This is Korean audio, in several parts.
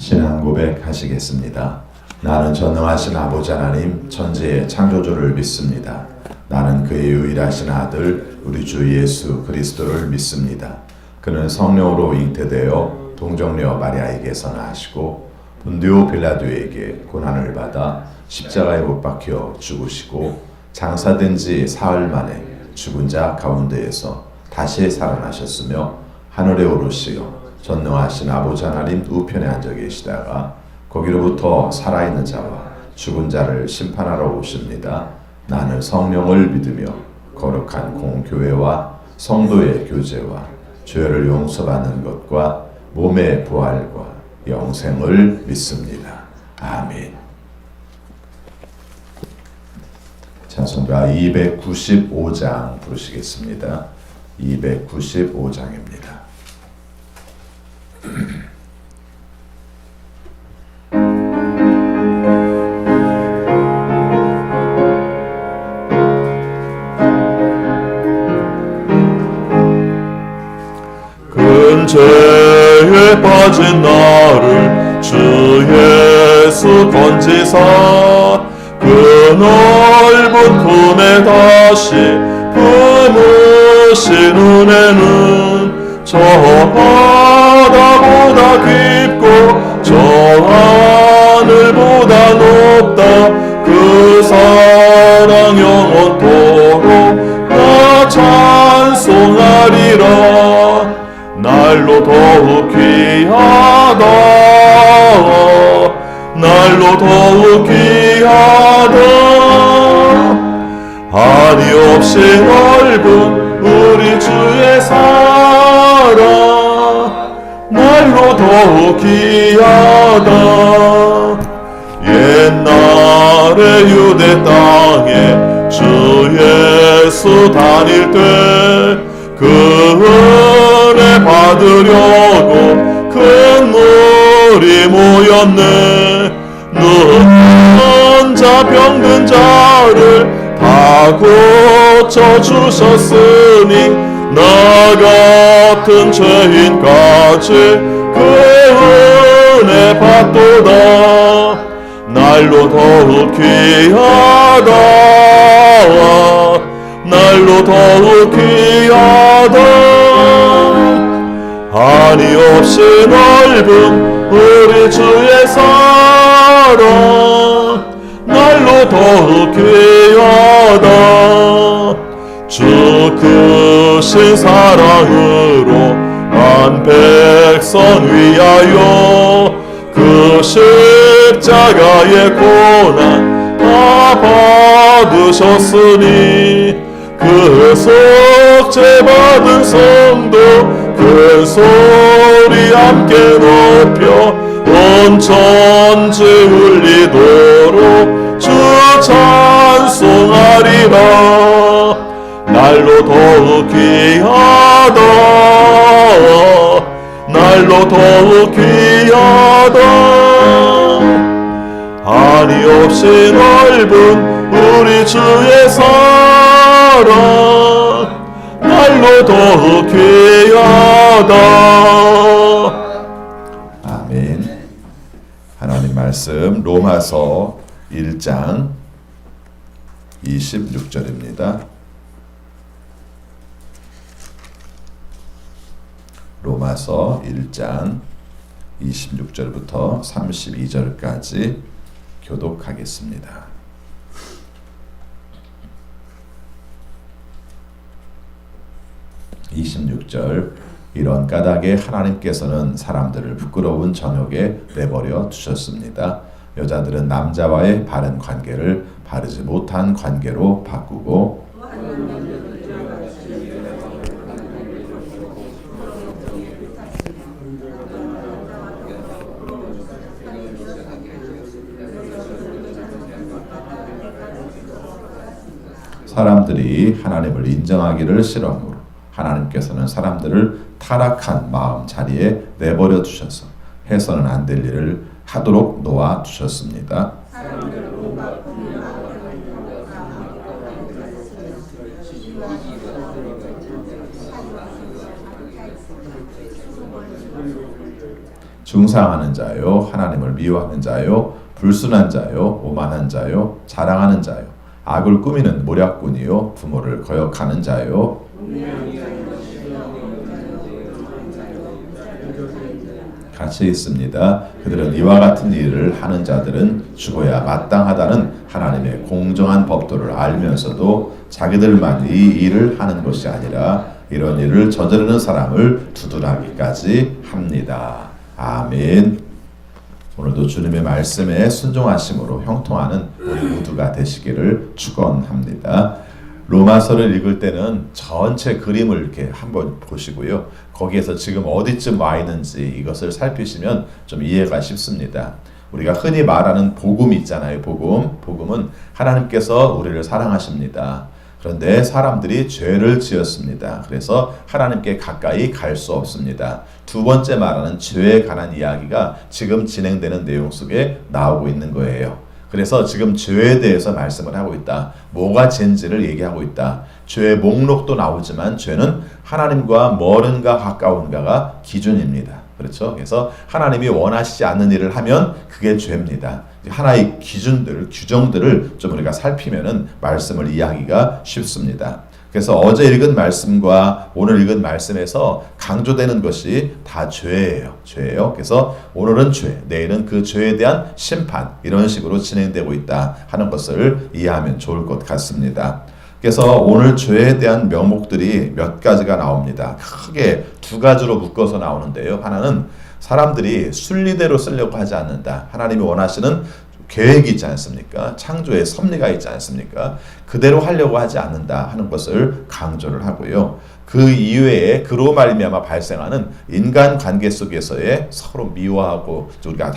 신앙 고백하시겠습니다. 나는 전능하신 아버지 하나님 천지의 창조주를 믿습니다. 나는 그의 유일하신 아들 우리 주 예수 그리스도를 믿습니다. 그는 성령으로 잉태되어 동정녀 마리아에게서 나시고 본디오 빌라도에게 고난을 받아 십자가에 못 박혀 죽으시고 장사된 지 사흘 만에 죽은 자 가운데에서 다시 살아나셨으며 하늘에 오르시어 전능하신 아버지 하나님 우편에 앉아 계시다가 거기로부터 살아있는 자와 죽은 자를 심판하러 오십니다. 나는 성령을 믿으며 거룩한 공교회와 성도의 교제와 죄를 용서받는 것과 몸의 부활과 영생을 믿습니다. 아멘. 찬송가 295장 부르시겠습니다. 295장입니다. 죄에 빠진 나를 주 예수 건지사 그 넓은 품에 다시 품으신 은혜는 저 바다보다 깊고 저 하늘보다 높다. 그 사랑 영원토록 나 찬송하리라. 날로 더욱 귀하다. 날로 더욱 귀하다. 한이 없이 넓은 우리 주의 사랑 날로 더욱 귀하다. 옛날에 유대 땅에 주 예수 다닐 때 그 은혜 받으려고 큰 물이 모였네. 누운 자 병든 자를 다 고쳐주셨으니 나 같은 죄인까지 그 은혜 받도다. 날로 더욱 귀하다. 날로 더욱 귀하다. 한이 없이 넓은 우리 주의 사랑 날로 더욱 귀하다. 주 크신 사랑으로 한 백성 위하여 그 십자가의 고난 다 받으셨으니 그 속죄 받은 성도 그 소리 함께 높여 온 천지 울리도록 주 찬송하리라. 날로 더욱 귀하다. 날로 더욱 귀하다. 한이 없이 넓은 우리 주의 사랑 날로 더욱 귀하다. 아멘. 하나님 말씀 로마서 1장 26절입니다. 로마서 1장 26절부터 32절까지 교독하겠습니다. 26절 이런 까닭에 하나님께서는 사람들을 부끄러운 정욕에 내버려 두셨습니다. 여자들은 남자와의 바른 관계를 바르지 못한 관계로 바꾸고 사람들이 하나님을 인정하기를 싫어하므로 하나님께서는 사람들을 타락한 마음 자리에 내버려 두셔서 해서는 안 될 일을 하도록 놓아 두셨습니다. 중상하는 자요, 하나님을 미워하는 자요, 불순한 자요, 오만한 자요, 자랑하는 자요, 악을 꾸미는 모략꾼이요, 부모를 거역하는 자요. 같이 있습니다. 그들은 이와 같은 일을 하는 자들은 죽어야 마땅하다는 하나님의 공정한 법도를 알면서도 자기들만 이 일을 하는 것이 아니라 이런 일을 저지르는 사람을 두둔하기까지 합니다. 아멘. 오늘도 주님의 말씀에 순종하심으로 형통하는 우리 모두가 되시기를 축원합니다. 로마서를 읽을 때는 전체 그림을 이렇게 한번 보시고요. 거기에서 지금 어디쯤 와 있는지 이것을 살피시면 좀 이해가 쉽습니다. 우리가 흔히 말하는 복음이 있잖아요. 복음은 하나님께서 우리를 사랑하십니다. 그런데 사람들이 죄를 지었습니다. 그래서 하나님께 가까이 갈 수 없습니다. 두 번째 말하는 죄에 관한 이야기가 지금 진행되는 내용 속에 나오고 있는 거예요. 그래서 지금 죄에 대해서 말씀을 하고 있다. 뭐가 죄인지를 얘기하고 있다. 죄의 목록도 나오지만 죄는 하나님과 멀은가 가까운가가 기준입니다. 그렇죠? 그래서 하나님이 원하시지 않는 일을 하면 그게 죄입니다. 하나의 기준들, 규정들을 좀 우리가 살피면은 말씀을 이해하기가 쉽습니다. 그래서 어제 읽은 말씀과 오늘 읽은 말씀에서 강조되는 것이 다 죄예요. 그래서 오늘은 죄, 내일은 그 죄에 대한 심판, 이런 식으로 진행되고 있다 하는 것을 이해하면 좋을 것 같습니다. 그래서 오늘 죄에 대한 명목들이 몇 가지가 나옵니다. 크게 두 가지로 묶어서 나오는데요. 하나는 사람들이 순리대로 쓰려고 하지 않는다. 하나님이 원하시는 계획이 있지 않습니까? 창조의 섭리가 있지 않습니까? 그대로 하려고 하지 않는다 하는 것을 강조를 하고요. 그 이외에 그로 말미암아 발생하는 인간 관계 속에서의 서로 미워하고 우리가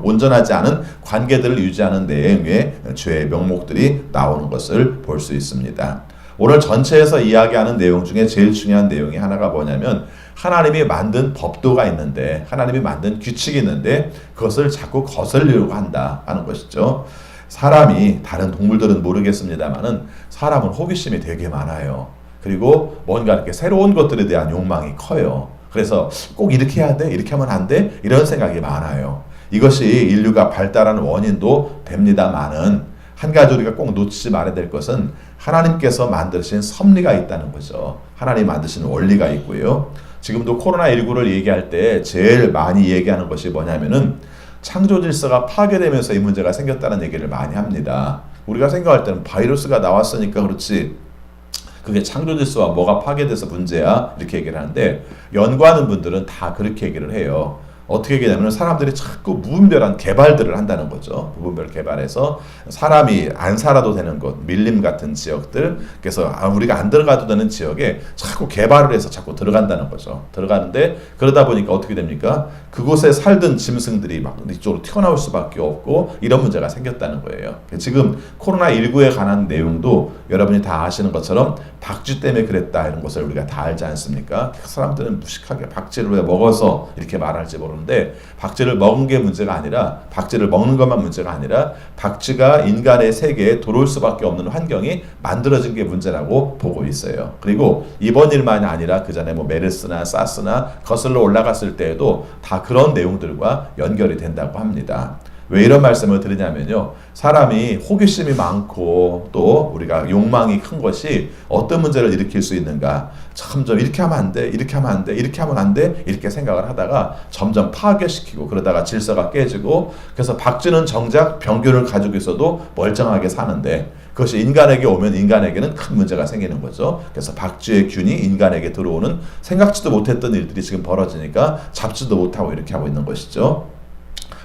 온전하지 않은 관계들을 유지하는 내용의 죄의 명목들이 나오는 것을 볼 수 있습니다. 오늘 전체에서 이야기하는 내용 중에 제일 중요한 내용이 하나가 뭐냐면 하나님이 만든 법도가 있는데, 하나님이 만든 규칙이 있는데 그것을 자꾸 거슬리려고 한다 하는 것이죠. 사람이, 다른 동물들은 모르겠습니다만은 사람은 호기심이 되게 많아요. 그리고 뭔가 이렇게 새로운 것들에 대한 욕망이 커요. 그래서 꼭 이렇게 해야 돼? 이렇게 하면 안 돼? 이런 생각이 많아요. 이것이 인류가 발달하는 원인도 됩니다만은 한 가지 우리가 꼭 놓치지 말아야 될 것은 하나님께서 만드신 섭리가 있다는 거죠. 하나님 만드신 원리가 있고요. 지금도 코로나19를 얘기할 때 제일 많이 얘기하는 것이 뭐냐면은 창조 질서가 파괴되면서 이 문제가 생겼다는 얘기를 많이 합니다. 우리가 생각할 때는 바이러스가 나왔으니까 그렇지 그게 창조 질서와 뭐가 파괴돼서 문제야 이렇게 얘기를 하는데, 연구하는 분들은 다 그렇게 얘기를 해요. 어떻게 얘기하냐면 사람들이 자꾸 무분별한 개발들을 한다는 거죠. 무분별 개발해서 사람이 안 살아도 되는 곳, 밀림 같은 지역들, 그래서 우리가 안 들어가도 되는 지역에 자꾸 개발을 해서 자꾸 들어간다는 거죠. 들어가는데 그러다 보니까 어떻게 됩니까? 그곳에 살던 짐승들이 막 이쪽으로 튀어나올 수밖에 없고 이런 문제가 생겼다는 거예요. 지금 코로나19에 관한 내용도 여러분이 다 아시는 것처럼 박쥐 때문에 그랬다 이런 것을 우리가 다 알지 않습니까? 사람들은 무식하게 박쥐를 왜 먹어서 이렇게 말할지 모르는데, 박쥐를 먹은 게 문제가 아니라, 박쥐를 먹는 것만 문제가 아니라 박쥐가 인간의 세계에 들어올 수밖에 없는 환경이 만들어진 게 문제라고 보고 있어요. 그리고 이번 일만이 아니라 그 전에 뭐 메르스나 사스나 거슬러 올라갔을 때에도 다 그런 내용들과 연결이 된다고 합니다. 왜 이런 말씀을 드리냐면요, 사람이 호기심이 많고 또 우리가 욕망이 큰 것이 어떤 문제를 일으킬 수 있는가, 점점 이렇게 하면 안 돼, 이렇게 하면 안 돼, 이렇게 하면 안 돼, 이렇게 생각을 하다가 점점 파괴시키고 그러다가 질서가 깨지고, 그래서 박쥐는 정작 병균을 가지고 있어도 멀쩡하게 사는데 그것이 인간에게 오면 인간에게는 큰 문제가 생기는 거죠. 그래서 박쥐의 균이 인간에게 들어오는 생각지도 못했던 일들이 지금 벌어지니까 잡지도 못하고 이렇게 하고 있는 것이죠.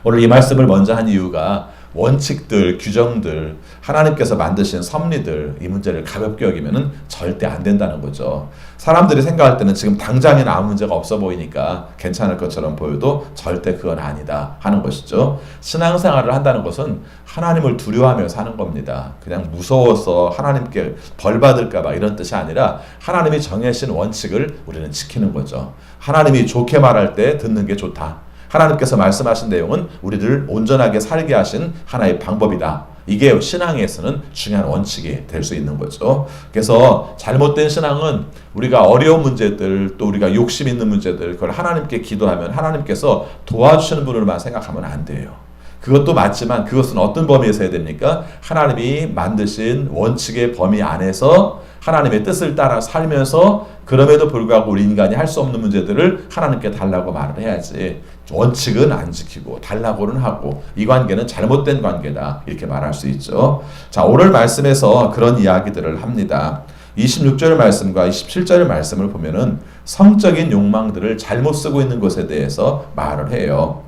오늘 이 말씀을 먼저 한 이유가 원칙들, 규정들, 하나님께서 만드신 섭리들, 이 문제를 가볍게 여기면은 절대 안 된다는 거죠. 사람들이 생각할 때는 지금 당장에는 아무 문제가 없어 보이니까 괜찮을 것처럼 보여도 절대 그건 아니다 하는 것이죠. 신앙생활을 한다는 것은 하나님을 두려워하며 사는 겁니다. 그냥 무서워서 하나님께 벌 받을까 봐 이런 뜻이 아니라 하나님이 정해신 원칙을 우리는 지키는 거죠. 하나님이 좋게 말할 때 듣는 게 좋다. 하나님께서 말씀하신 내용은 우리를 온전하게 살게 하신 하나의 방법이다. 이게 신앙에서는 중요한 원칙이 될 수 있는 거죠. 그래서 잘못된 신앙은 우리가 어려운 문제들, 또 우리가 욕심 있는 문제들, 그걸 하나님께 기도하면 하나님께서 도와주시는 분으로만 생각하면 안 돼요. 그것도 맞지만 그것은 어떤 범위에서 해야 됩니까? 하나님이 만드신 원칙의 범위 안에서 하나님의 뜻을 따라 살면서, 그럼에도 불구하고 우리 인간이 할 수 없는 문제들을 하나님께 달라고 말을 해야지, 원칙은 안 지키고 달라고는 하고, 이 관계는 잘못된 관계다 이렇게 말할 수 있죠. 자, 오늘 말씀에서 그런 이야기들을 합니다. 26절 말씀과 27절 말씀을 보면은 성적인 욕망들을 잘못 쓰고 있는 것에 대해서 말을 해요.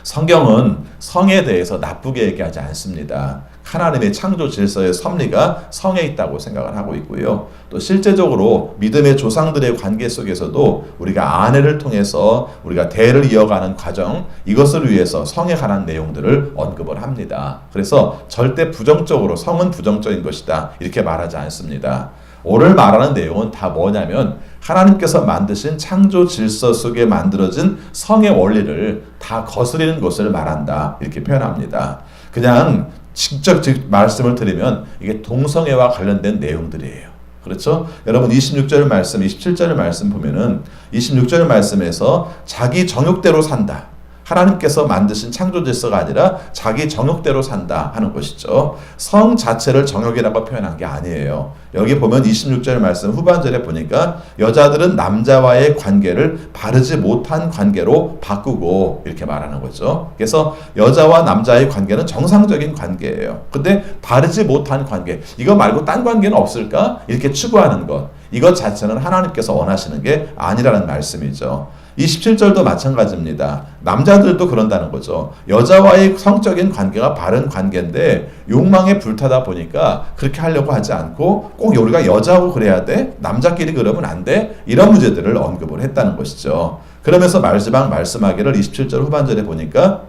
성경은 성에 대해서 나쁘게 얘기하지 않습니다. 하나님의 창조 질서의 섭리가 성에 있다고 생각을 하고 있고요. 또 실제적으로 믿음의 조상들의 관계 속에서도 우리가 아내를 통해서 우리가 대를 이어가는 과정, 이것을 위해서 성에 관한 내용들을 언급을 합니다. 그래서 절대 부정적으로 성은 부정적인 것이다 이렇게 말하지 않습니다. 오늘 말하는 내용은 다 뭐냐면 하나님께서 만드신 창조 질서 속에 만들어진 성의 원리를 다 거스리는 것을 말한다 이렇게 표현합니다. 그냥 직접 말씀을 드리면 이게 동성애와 관련된 내용들이에요. 그렇죠? 여러분 26절 말씀, 27절 말씀 보면은 26절 말씀에서 자기 정욕대로 산다. 하나님께서 만드신 창조 질서가 아니라 자기 정욕대로 산다 하는 것이죠. 성 자체를 정욕이라고 표현한 게 아니에요. 여기 보면 26절 말씀 후반절에 보니까 여자들은 남자와의 관계를 바르지 못한 관계로 바꾸고 이렇게 말하는 거죠. 그래서 여자와 남자의 관계는 정상적인 관계예요. 근데 바르지 못한 관계, 이거 말고 딴 관계는 없을까? 이렇게 추구하는 것, 이것 자체는 하나님께서 원하시는 게 아니라는 말씀이죠. 27절도 마찬가지입니다. 남자들도 그런다는 거죠. 여자와의 성적인 관계가 바른 관계인데 욕망에 불타다 보니까 그렇게 하려고 하지 않고 꼭 우리가 여자하고 그래야 돼? 남자끼리 그러면 안 돼? 이런 문제들을 언급을 했다는 것이죠. 그러면서 말씀하기를 27절 후반절에 보니까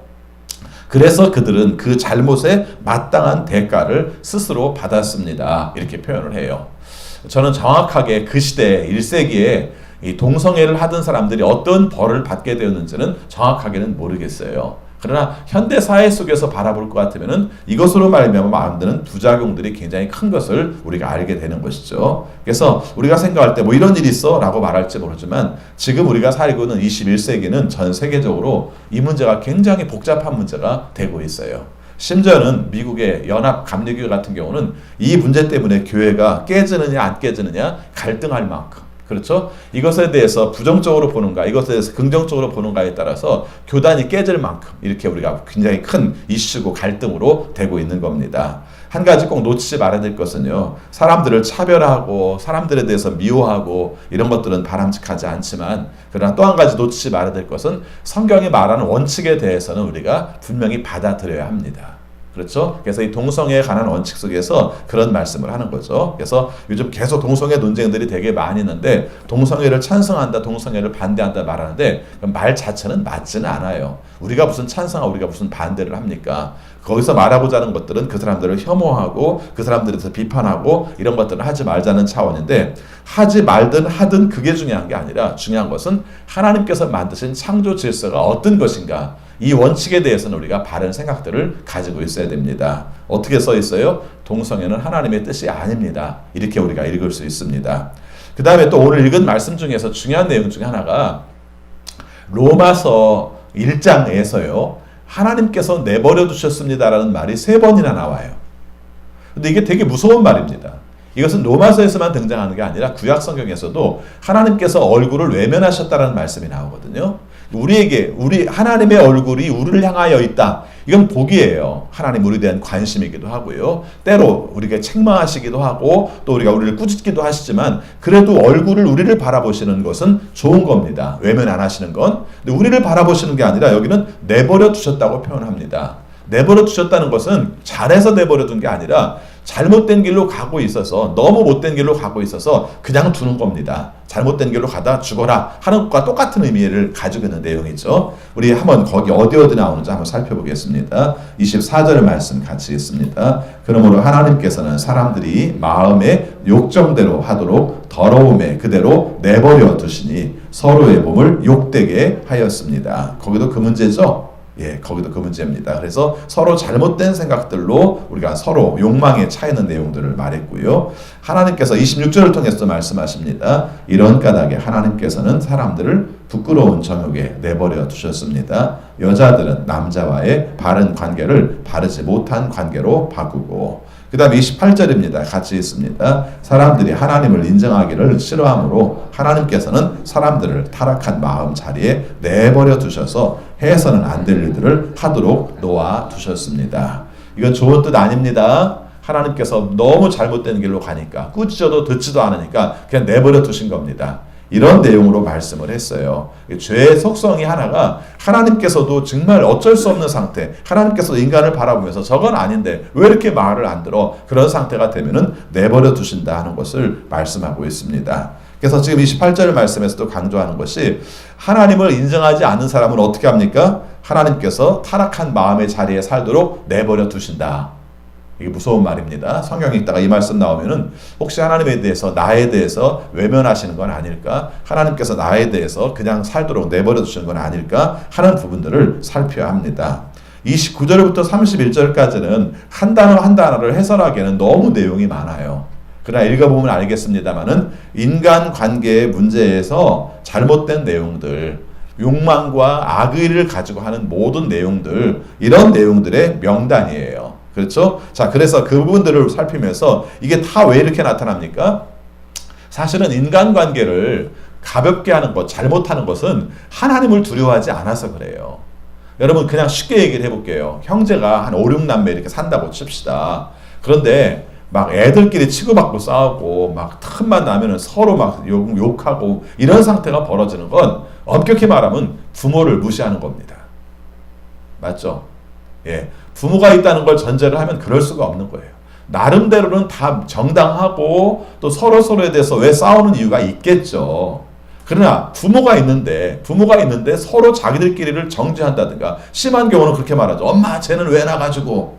그래서 그들은 그 잘못에 마땅한 대가를 스스로 받았습니다. 이렇게 표현을 해요. 저는 정확하게 그 시대 1세기에 이 동성애를 하던 사람들이 어떤 벌을 받게 되었는지는 정확하게는 모르겠어요. 그러나 현대 사회 속에서 바라볼 것 같으면은 이것으로 말미암아 만드는 부작용들이 굉장히 큰 것을 우리가 알게 되는 것이죠. 그래서 우리가 생각할 때 뭐 이런 일이 있어 라고 말할지 모르지만 지금 우리가 살고 있는 21세기는 전 세계적으로 이 문제가 굉장히 복잡한 문제가 되고 있어요. 심지어는 미국의 연합 감리교회 같은 경우는 이 문제 때문에 교회가 깨지느냐 안 깨지느냐 갈등할 만큼, 그렇죠? 이것에 대해서 부정적으로 보는가, 이것에 대해서 긍정적으로 보는가에 따라서 교단이 깨질 만큼 이렇게 우리가 굉장히 큰 이슈고 갈등으로 되고 있는 겁니다. 한 가지 꼭 놓치지 말아야 될 것은요, 사람들을 차별하고 사람들에 대해서 미워하고 이런 것들은 바람직하지 않지만, 그러나 또 한 가지 놓치지 말아야 될 것은 성경이 말하는 원칙에 대해서는 우리가 분명히 받아들여야 합니다. 그렇죠? 그래서 이 동성애에 관한 원칙 속에서 그런 말씀을 하는 거죠. 그래서 요즘 계속 동성애 논쟁들이 되게 많이 있는데 동성애를 찬성한다, 동성애를 반대한다 말하는데 말 자체는 맞지는 않아요. 우리가 무슨 찬성하고 우리가 무슨 반대를 합니까? 거기서 말하고자 하는 것들은 그 사람들을 혐오하고 그 사람들에 대해서 비판하고 이런 것들을 하지 말자는 차원인데, 하지 말든 하든 그게 중요한 게 아니라 중요한 것은 하나님께서 만드신 창조 질서가 어떤 것인가, 이 원칙에 대해서는 우리가 바른 생각들을 가지고 있어야 됩니다. 어떻게 써 있어요? 동성애는 하나님의 뜻이 아닙니다. 이렇게 우리가 읽을 수 있습니다. 그 다음에 또 오늘 읽은 말씀 중에서 중요한 내용 중에 하나가 로마서 1장에서요. 하나님께서 내버려 두셨습니다라는 말이 3번이나 나와요. 근데 이게 되게 무서운 말입니다. 이것은 로마서에서만 등장하는 게 아니라 구약 성경에서도 하나님께서 얼굴을 외면하셨다는 말씀이 나오거든요. 우리 하나님의 얼굴이 우리를 향하여 있다. 이건 복이에요. 하나님 우리에 대한 관심이기도 하고요. 때로 우리에게 책망하시기도 하고 또 우리를 꾸짖기도 하시지만 그래도 얼굴을 우리를 바라보시는 것은 좋은 겁니다. 외면 안 하시는 건. 근데 우리를 바라보시는 게 아니라 여기는 내버려 두셨다고 표현합니다. 내버려 두셨다는 것은 잘해서 내버려 둔 게 아니라 잘못된 길로 가고 있어서, 너무 못된 길로 가고 있어서 그냥 두는 겁니다. 잘못된 길로 가다 죽어라 하는 것과 똑같은 의미를 가지고 있는 내용이죠. 우리 한번 거기 어디 나오는지 한번 살펴보겠습니다. 24절 말씀 같이 읽습니다. 그러므로 하나님께서는 사람들이 마음의 욕정대로 하도록 더러움에 그대로 내버려 두시니 서로의 몸을 욕되게 하였습니다. 거기도 그 문제죠. 거기도 그 문제입니다. 그래서 서로 잘못된 생각들로 우리가 서로 욕망에 차 있는 내용들을 말했고요. 하나님께서 26절을 통해서 말씀하십니다. 이런 까닭에 하나님께서는 사람들을 부끄러운 정욕에 내버려 두셨습니다. 여자들은 남자와의 바른 관계를 바르지 못한 관계로 바꾸고, 그 다음에 28절입니다. 같이 있습니다. 사람들이 하나님을 인정하기를 싫어하므로 하나님께서는 사람들을 타락한 마음 자리에 내버려 두셔서 해서는 안 될 일들을 하도록 놓아 두셨습니다. 이건 좋은 뜻 아닙니다. 하나님께서 너무 잘못된 길로 가니까, 꾸짖어도 듣지도 않으니까 그냥 내버려 두신 겁니다. 이런 내용으로 말씀을 했어요. 죄의 속성이 하나가, 하나님께서도 정말 어쩔 수 없는 상태, 하나님께서 인간을 바라보면서 저건 아닌데 왜 이렇게 말을 안 들어? 그런 상태가 되면은 내버려 두신다 하는 것을 말씀하고 있습니다. 그래서 지금 28절 말씀에서도 강조하는 것이, 하나님을 인정하지 않는 사람은 어떻게 합니까? 하나님께서 타락한 마음의 자리에 살도록 내버려 두신다. 이게 무서운 말입니다. 성경 읽다가 이 말씀 나오면은 혹시 하나님에 대해서, 나에 대해서 외면하시는 건 아닐까? 하나님께서 나에 대해서 그냥 살도록 내버려 두시는 건 아닐까? 하는 부분들을 살펴야 합니다. 29절부터 31절까지는 한 단어 한 단어를 해설하기에는 너무 내용이 많아요. 그러나 읽어보면 알겠습니다만은 인간관계의 문제에서 잘못된 내용들, 욕망과 악의를 가지고 하는 모든 내용들, 이런 내용들의 명단이에요. 그렇죠? 자, 그래서 그 부분들을 살피면서 이게 다 왜 이렇게 나타납니까? 사실은 인간관계를 가볍게 하는 것, 잘못하는 것은 하나님을 두려워하지 않아서 그래요. 여러분, 그냥 쉽게 얘기를 해볼게요. 형제가 한 5, 6남매 이렇게 산다고 칩시다. 그런데 막 애들끼리 치고받고 싸우고 막 틈만 나면은 서로 막 욕하고 이런 상태가 벌어지는 건 엄격히 말하면 부모를 무시하는 겁니다. 맞죠? 부모가 있다는 걸 전제를 하면 그럴 수가 없는 거예요. 나름대로는 다 정당하고 또 서로에 대해서 왜 싸우는 이유가 있겠죠. 그러나 부모가 있는데 서로 자기들끼리를 정죄한다든가, 심한 경우는 그렇게 말하죠. 엄마 쟤는 왜 나가지고.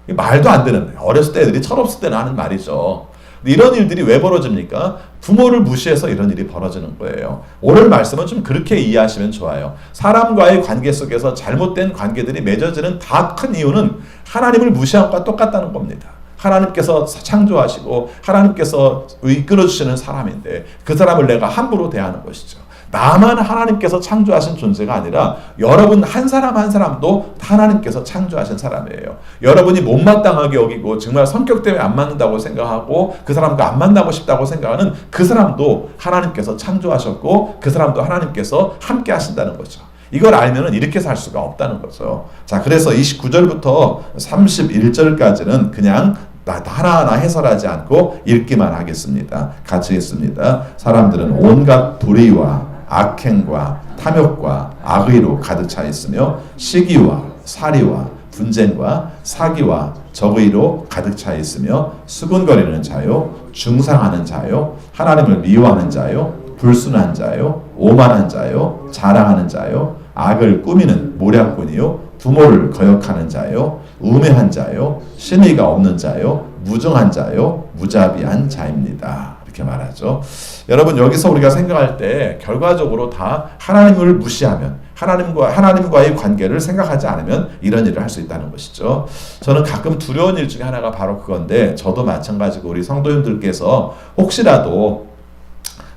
말도 안 되는, 어렸을 때 애들이 철없을 때는 하는 말이죠. 이런 일들이 왜 벌어집니까? 부모를 무시해서 이런 일이 벌어지는 거예요. 오늘 말씀은 좀 그렇게 이해하시면 좋아요. 사람과의 관계 속에서 잘못된 관계들이 맺어지는 다 큰 이유는 하나님을 무시한 것과 똑같다는 겁니다. 하나님께서 창조하시고 하나님께서 이끌어주시는 사람인데 그 사람을 내가 함부로 대하는 것이죠. 나만 하나님께서 창조하신 존재가 아니라 여러분 한 사람 한 사람도 하나님께서 창조하신 사람이에요. 여러분이 못마땅하게 여기고 정말 성격 때문에 안 맞는다고 생각하고 그 사람과 안 만나고 싶다고 생각하는 그 사람도 하나님께서 창조하셨고 그 사람도 하나님께서 함께 하신다는 거죠. 이걸 알면은 이렇게 살 수가 없다는 거죠. 자, 그래서 29절부터 31절까지는 그냥 하나하나 해설하지 않고 읽기만 하겠습니다. 같이 읽습니다. 사람들은 온갖 불의와 악행과 탐욕과 악의로 가득 차 있으며 시기와 살이와 분쟁과 사기와 적의로 가득 차 있으며 수군거리는 자요, 중상하는 자요, 하나님을 미워하는 자요, 불순한 자요, 오만한 자요, 자랑하는 자요, 악을 꾸미는 모략꾼이요, 부모를 거역하는 자요, 우매한 자요, 신의가 없는 자요, 무정한 자요, 무자비한 자입니다. 이렇게 말하죠. 여러분, 여기서 우리가 생각할 때 결과적으로 다 하나님을 무시하면, 하나님과의 관계를 생각하지 않으면 이런 일을 할 수 있다는 것이죠. 저는 가끔 두려운 일 중에 하나가 바로 그건데, 저도 마찬가지고 우리 성도님들께서 혹시라도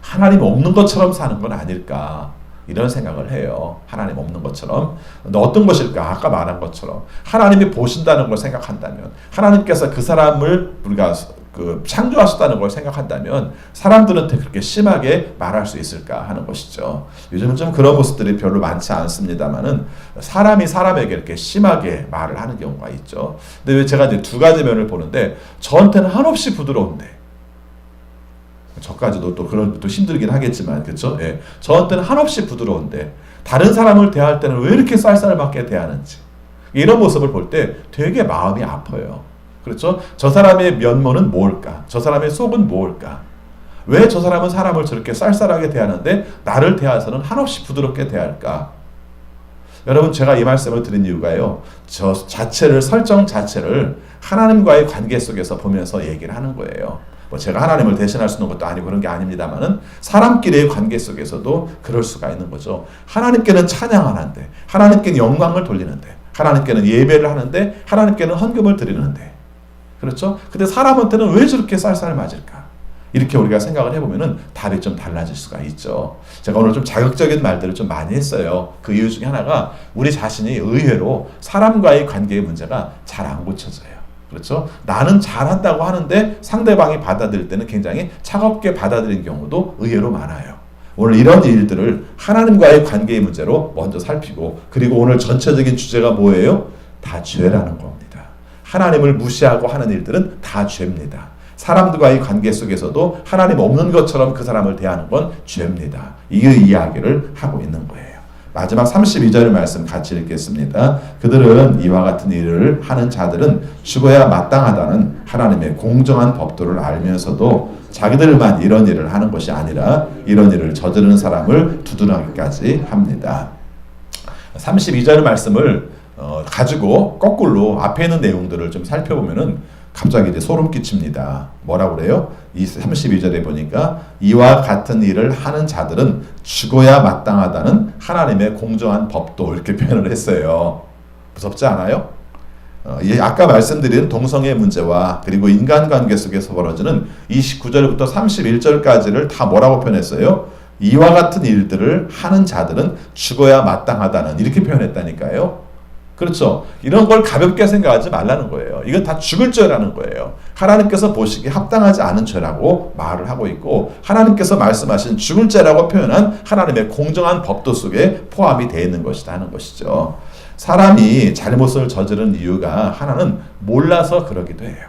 하나님 없는 것처럼 사는 건 아닐까, 이런 생각을 해요. 하나님 없는 것처럼. 근데 어떤 것일까? 아까 말한 것처럼 하나님이 보신다는 걸 생각한다면, 하나님께서 그 사람을 우리가 창조하셨다는 걸 생각한다면 사람들한테 그렇게 심하게 말할 수 있을까 하는 것이죠. 요즘은 좀 그런 모습들이 별로 많지 않습니다만은 사람이 사람에게 이렇게 심하게 말을 하는 경우가 있죠. 근데 왜 제가 이제 두 가지 면을 보는데, 저한테는 한없이 부드러운데, 저까지도 또 그런 또 힘들긴 하겠지만, 그렇죠? 예. 저한테는 한없이 부드러운데 다른 사람을 대할 때는 왜 이렇게 쌀쌀맞게 대하는지, 이런 모습을 볼 때 되게 마음이 아파요. 그렇죠? 저 사람의 면모는 뭘까? 저 사람의 속은 뭘까? 왜 저 사람은 사람을 저렇게 쌀쌀하게 대하는데 나를 대해서는 한없이 부드럽게 대할까? 여러분, 제가 이 말씀을 드린 이유가요, 설정 자체를 하나님과의 관계 속에서 보면서 얘기를 하는 거예요. 뭐 제가 하나님을 대신할 수 있는 것도 아니고 그런 게 아닙니다만은 사람끼리의 관계 속에서도 그럴 수가 있는 거죠. 하나님께는 찬양하는데, 하나님께는 영광을 돌리는데, 하나님께는 예배를 하는데, 하나님께는 헌금을 드리는데, 그렇죠? 근데 사람한테는 왜 저렇게 쌀쌀 맞을까? 이렇게 우리가 생각을 해보면은 답이 좀 달라질 수가 있죠. 제가 오늘 좀 자극적인 말들을 좀 많이 했어요. 그 이유 중에 하나가 우리 자신이 의외로 사람과의 관계의 문제가 잘 안 고쳐져요. 그렇죠? 나는 잘한다고 하는데 상대방이 받아들일 때는 굉장히 차갑게 받아들이는 경우도 의외로 많아요. 오늘 이런 일들을 하나님과의 관계의 문제로 먼저 살피고, 그리고 오늘 전체적인 주제가 뭐예요? 다 죄라는 겁니다. 하나님을 무시하고 하는 일들은 다 죄입니다. 사람들과의 관계 속에서도 하나님 없는 것처럼 그 사람을 대하는 건 죄입니다. 이 이야기를 하고 있는 거예요. 마지막 32절 말씀 같이 읽겠습니다. 그들은 이와 같은 일을 하는 자들은 죽어야 마땅하다는 하나님의 공정한 법도를 알면서도 자기들만 이런 일을 하는 것이 아니라 이런 일을 저지르는 사람을 두둔하기까지 합니다. 32절 말씀을 가지고 거꾸로 앞에 있는 내용들을 좀 살펴보면은 갑자기 이제 소름 끼칩니다. 뭐라고 그래요? 이 32절에 보니까 이와 같은 일을 하는 자들은 죽어야 마땅하다는 하나님의 공정한 법도, 이렇게 표현을 했어요. 무섭지 않아요? 아까 말씀드린 동성애 문제와 그리고 인간관계 속에서 벌어지는 29절부터 31절까지를 다 뭐라고 표현했어요? 이와 같은 일들을 하는 자들은 죽어야 마땅하다는, 이렇게 표현했다니까요. 그렇죠. 이런 걸 가볍게 생각하지 말라는 거예요. 이건 다 죽을 죄라는 거예요. 하나님께서 보시기에 합당하지 않은 죄라고 말을 하고 있고, 하나님께서 말씀하신 죽을 죄라고 표현한 하나님의 공정한 법도 속에 포함이 되어 있는 것이다 하는 것이죠. 사람이 잘못을 저지른 이유가 하나는 몰라서 그러기도 해요.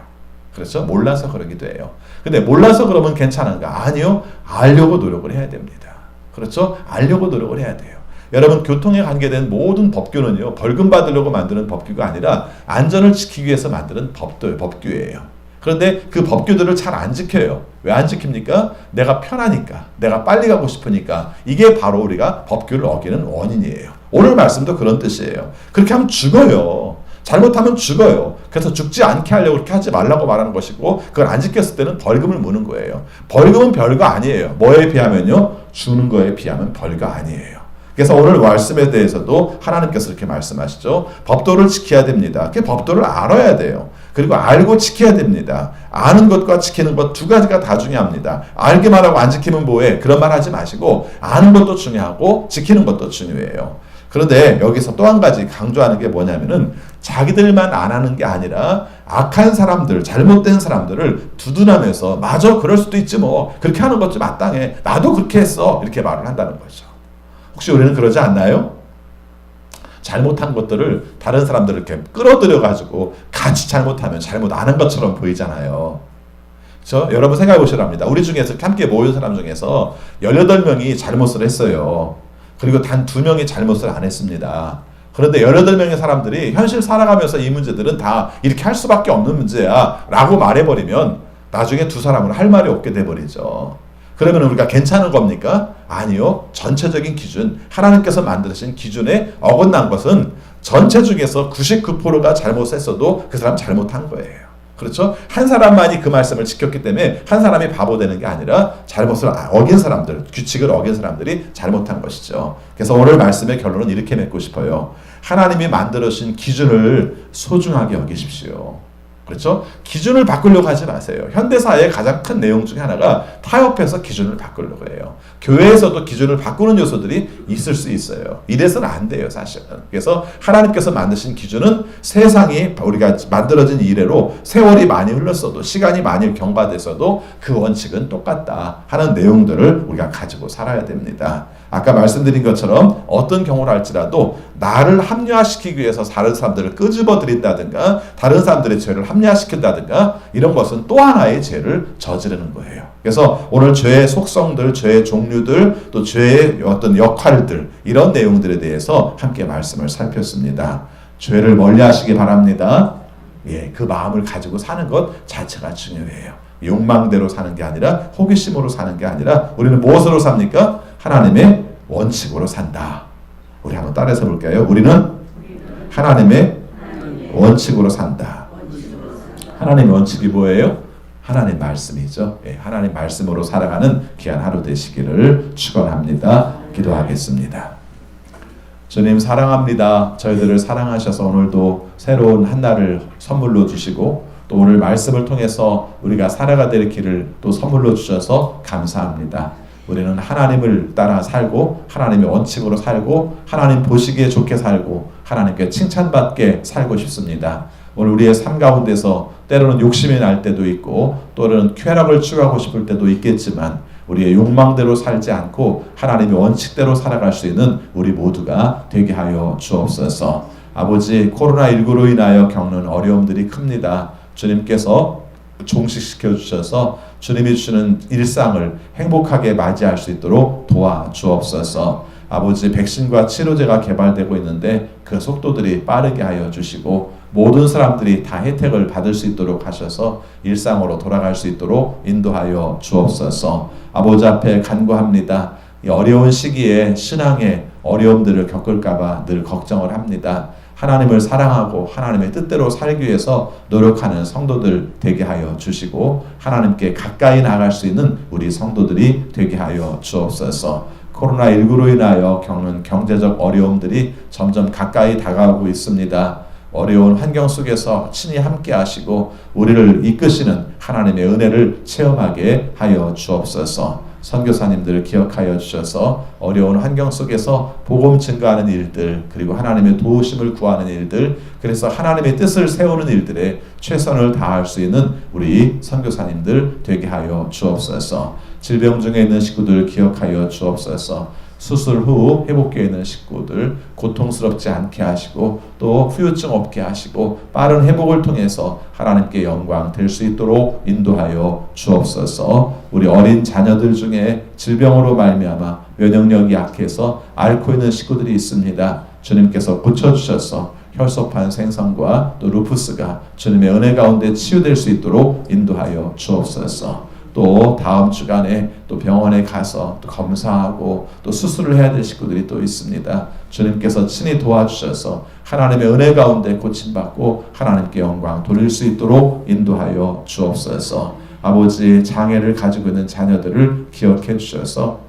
그렇죠? 몰라서 그러기도 해요. 근데 몰라서 그러면 괜찮은가? 아니요. 알려고 노력을 해야 됩니다. 그렇죠? 알려고 노력을 해야 돼요. 여러분, 교통에 관계된 모든 법규는요, 벌금 받으려고 만드는 법규가 아니라 안전을 지키기 위해서 만드는 법규예요. 그런데 그 법규들을 잘 안 지켜요. 왜 안 지킵니까? 내가 편하니까, 내가 빨리 가고 싶으니까. 이게 바로 우리가 법규를 어기는 원인이에요. 오늘 말씀도 그런 뜻이에요. 그렇게 하면 죽어요. 잘못하면 죽어요. 그래서 죽지 않게 하려고 그렇게 하지 말라고 말하는 것이고, 그걸 안 지켰을 때는 벌금을 무는 거예요. 벌금은 별거 아니에요. 뭐에 비하면요? 주는 거에 비하면 별거 아니에요. 그래서 오늘 말씀에 대해서도 하나님께서 이렇게 말씀하시죠. 법도를 지켜야 됩니다. 그 법도를 알아야 돼요. 그리고 알고 지켜야 됩니다. 아는 것과 지키는 것 두 가지가 다 중요합니다. 알기만 하고 안 지키면 뭐해? 그런 말 하지 마시고, 아는 것도 중요하고 지키는 것도 중요해요. 그런데 여기서 또 한 가지 강조하는 게 뭐냐면은 자기들만 안 하는 게 아니라 악한 사람들, 잘못된 사람들을 두둔하면서 마저 그럴 수도 있지 뭐, 그렇게 하는 것도 마땅해, 나도 그렇게 했어, 이렇게 말을 한다는 거죠. 혹시 우리는 그러지 않나요? 잘못한 것들을 다른 사람들을 이렇게 끌어들여 가지고 같이 잘못하면 잘못 안 한 것처럼 보이잖아요. 그렇죠? 여러분 생각해 보시랍니다. 우리 중에서 함께 모인 사람 중에서 18명이 잘못을 했어요. 그리고 단 2명이 잘못을 안 했습니다. 그런데 18명의 사람들이 현실 살아가면서 이 문제들은 다 이렇게 할 수밖에 없는 문제야 라고 말해버리면 나중에 두 사람은 할 말이 없게 돼버리죠. 그러면 우리가 괜찮은 겁니까? 아니요. 전체적인 기준, 하나님께서 만드신 기준에 어긋난 것은 전체 중에서 99%가 잘못했어도 그 사람 잘못한 거예요. 그렇죠? 한 사람만이 그 말씀을 지켰기 때문에 한 사람이 바보 되는 게 아니라 잘못을 어긴 사람들, 규칙을 어긴 사람들이 잘못한 것이죠. 그래서 오늘 말씀의 결론은 이렇게 맺고 싶어요. 하나님이 만들어주신 기준을 소중하게 여기십시오. 그렇죠? 기준을 바꾸려고 하지 마세요. 현대사회의 가장 큰 내용 중에 하나가 타협해서 기준을 바꾸려고 해요. 교회에서도 기준을 바꾸는 요소들이 있을 수 있어요. 이래서는 안 돼요, 사실은. 그래서 하나님께서 만드신 기준은 세상이 우리가 만들어진 이래로 세월이 많이 흘렀어도, 시간이 많이 경과됐어도 그 원칙은 똑같다 하는 내용들을 우리가 가지고 살아야 됩니다. 아까 말씀드린 것처럼 어떤 경우를 할지라도 나를 합리화시키기 위해서 다른 사람들을 끄집어들인다든가 다른 사람들의 죄를 합리화시킨다든가 이런 것은 또 하나의 죄를 저지르는 거예요. 그래서 오늘 죄의 속성들, 죄의 종류들, 또 죄의 어떤 역할들, 이런 내용들에 대해서 함께 말씀을 살폈습니다. 죄를 멀리하시기 바랍니다. 예, 그 마음을 가지고 사는 것 자체가 중요해요. 욕망대로 사는 게 아니라, 호기심으로 사는 게 아니라, 우리는 무엇으로 삽니까? 하나님의 원칙으로 산다. 우리 한번 따라서 볼까요? 우리는 하나님의 원칙으로 산다. 하나님의 원칙이 뭐예요? 하나님 말씀이죠. 하나님 말씀으로 살아가는 귀한 하루 되시기를 축원합니다. 기도하겠습니다. 주님 사랑합니다. 저희들을 사랑하셔서 오늘도 새로운 한 날을 선물로 주시고 또 오늘 말씀을 통해서 우리가 살아가 될 길을 또 선물로 주셔서 감사합니다. 우리는 하나님을 따라 살고 하나님의 원칙으로 살고 하나님 보시기에 좋게 살고 하나님께 칭찬받게 살고 싶습니다. 오늘 우리의 삶 가운데서 때로는 욕심이 날 때도 있고 또는 쾌락을 추구하고 싶을 때도 있겠지만 우리의 욕망대로 살지 않고 하나님의 원칙대로 살아갈 수 있는 우리 모두가 되게 하여 주옵소서. 아버지, 코로나19로 인하여 겪는 어려움들이 큽니다. 주님께서 종식시켜 주셔서 주님이 주는 일상을 행복하게 맞이할 수 있도록 도와주옵소서. 아버지, 백신과 치료제가 개발되고 있는데 그 속도들이 빠르게 하여 주시고 모든 사람들이 다 혜택을 받을 수 있도록 하셔서 일상으로 돌아갈 수 있도록 인도하여 주옵소서. 아버지 앞에 간구합니다. 이 어려운 시기에 신앙의 어려움들을 겪을까봐 늘 걱정을 합니다. 하나님을 사랑하고 하나님의 뜻대로 살기 위해서 노력하는 성도들 되게 하여 주시고 하나님께 가까이 나갈 수 있는 우리 성도들이 되게 하여 주옵소서. 코로나19로 인하여 겪는 경제적 어려움들이 점점 가까이 다가오고 있습니다. 어려운 환경 속에서 친히 함께 하시고 우리를 이끄시는 하나님의 은혜를 체험하게 하여 주옵소서. 선교사님들을 기억하여 주셔서 어려운 환경 속에서 복음 증거하는 일들 그리고 하나님의 도우심을 구하는 일들 그래서 하나님의 뜻을 세우는 일들에 최선을 다할 수 있는 우리 선교사님들 되게 하여 주옵소서. 질병 중에 있는 식구들 기억하여 주옵소서. 수술 후 회복기에 있는 식구들 고통스럽지 않게 하시고 또 후유증 없게 하시고 빠른 회복을 통해서 하나님께 영광 될 수 있도록 인도하여 주옵소서. 우리 어린 자녀들 중에 질병으로 말미암아 면역력이 약해서 앓고 있는 식구들이 있습니다. 주님께서 고쳐주셔서 혈소판 생성과 또 루푸스가 주님의 은혜 가운데 치유될 수 있도록 인도하여 주옵소서. 또 다음 주간에 또 병원에 가서 또 검사하고 또 수술을 해야 될 식구들이 또 있습니다. 주님께서 친히 도와주셔서 하나님의 은혜 가운데 고침받고 하나님께 영광 돌릴 수 있도록 인도하여 주옵소서. 아버지, 장애를 가지고 있는 자녀들을 기억해 주셔서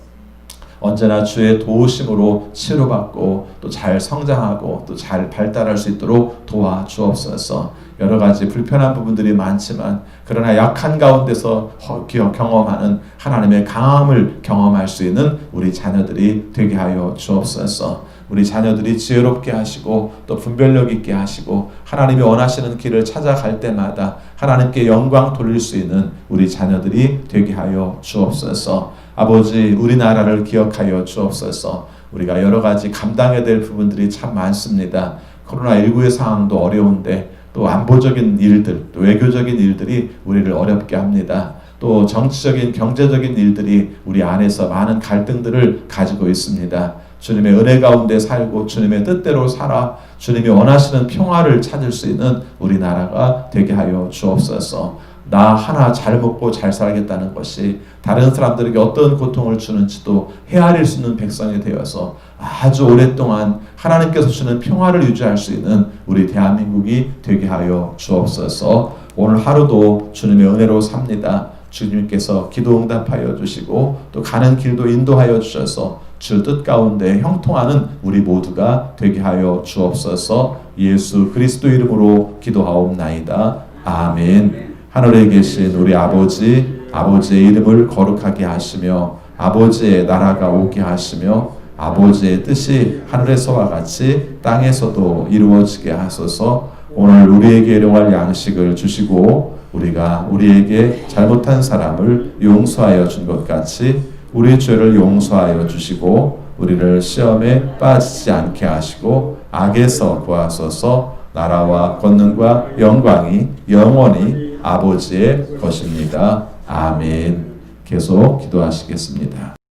언제나 주의 도우심으로 치료받고 또 잘 성장하고 또 잘 발달할 수 있도록 도와주옵소서. 여러 가지 불편한 부분들이 많지만 그러나 약한 가운데서 경험하는 하나님의 강함을 경험할 수 있는 우리 자녀들이 되게 하여 주옵소서. 우리 자녀들이 지혜롭게 하시고 또 분별력 있게 하시고 하나님이 원하시는 길을 찾아갈 때마다 하나님께 영광 돌릴 수 있는 우리 자녀들이 되게 하여 주옵소서. 아버지, 우리나라를 기억하여 주옵소서. 우리가 여러 가지 감당해야 될 부분들이 참 많습니다. 코로나19의 상황도 어려운데 또 안보적인 일들, 또 외교적인 일들이 우리를 어렵게 합니다. 또 정치적인, 경제적인 일들이 우리 안에서 많은 갈등들을 가지고 있습니다. 주님의 은혜 가운데 살고 주님의 뜻대로 살아 주님이 원하시는 평화를 찾을 수 있는 우리나라가 되게 하여 주옵소서. 나 하나 잘 먹고 잘 살겠다는 것이 다른 사람들에게 어떤 고통을 주는지도 헤아릴 수 있는 백성이 되어서 아주 오랫동안 하나님께서 주는 평화를 유지할 수 있는 우리 대한민국이 되게 하여 주옵소서. 오늘 하루도 주님의 은혜로 삽니다. 주님께서 기도 응답하여 주시고 또 가는 길도 인도하여 주셔서 주 뜻 가운데 형통하는 우리 모두가 되게 하여 주옵소서. 예수 그리스도 이름으로 기도하옵나이다. 아멘. 하늘에 계신 우리 아버지, 아버지의 이름을 거룩하게 하시며 아버지의 나라가 오게 하시며 아버지의 뜻이 하늘에서와 같이 땅에서도 이루어지게 하소서. 오늘 우리에게 일용할 양식을 주시고 우리가 우리에게 잘못한 사람을 용서하여 준 것 같이 우리 죄를 용서하여 주시고 우리를 시험에 빠지지 않게 하시고 악에서 구하소서. 나라와 권능과 영광이 영원히 아버지의 것입니다. 아멘. 계속 기도하시겠습니다.